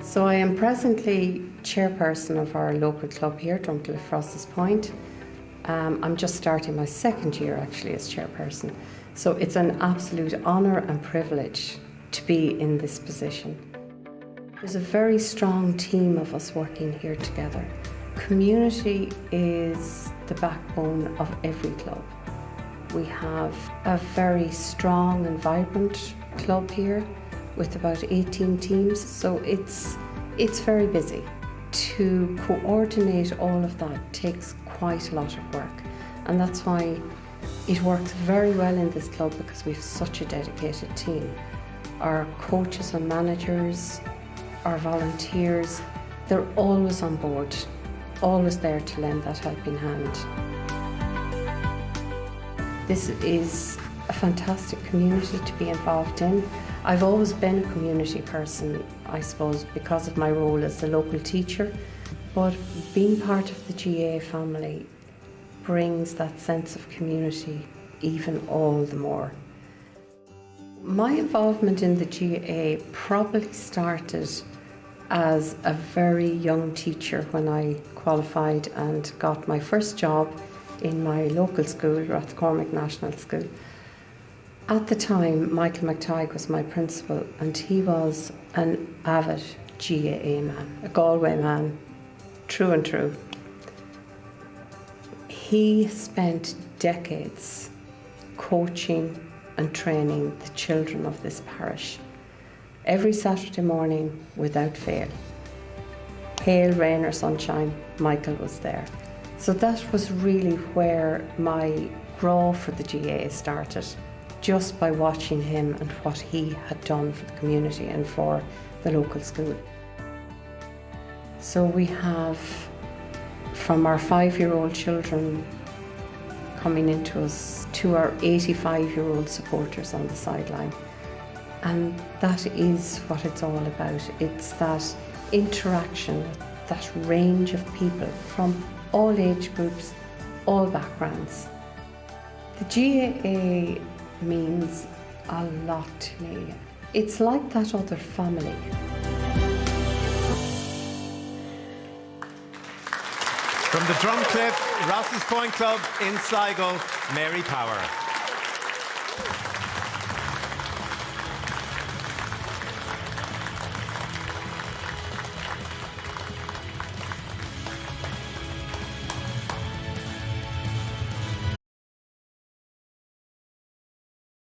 So I am presently chairperson of our local club here, Drumcliff Ross's Point. I'm just starting my second year actually as chairperson. So it's an absolute honour and privilege to be in this position. There's a very strong team of us working here together. Community is the backbone of every club. We have a very strong and vibrant club here with about 18 teams, so it's very busy. To coordinate all of that takes quite a lot of work, and that's why it works very well in this club, because we have such a dedicated team. Our coaches and managers, our volunteers, they're always on board, always there to lend that helping hand. This is a fantastic community to be involved in. I've always been a community person, I suppose, because of my role as a local teacher, but being part of the GAA family brings that sense of community even all the more. My involvement in the GAA probably started as a very young teacher when I qualified and got my first job in my local school, Rathcormac National School. At the time, Michael McTighe was my principal, and he was an avid GAA man, a Galway man, true and true. He spent decades coaching and training the children of this parish. Every Saturday morning, without fail. Hail, rain or sunshine, Michael was there. So that was really where my grow for the GAA started, just by watching him and what he had done for the community and for the local school. So we have, from our 5-year-old children coming into us, to our 85-year-old supporters on the sideline. And that is what it's all about. It's that interaction, that range of people from all age groups, all backgrounds. The GAA means a lot to me. It's like that other family. From the Drumcliff Ross's Point Club in Sligo, Mary Power.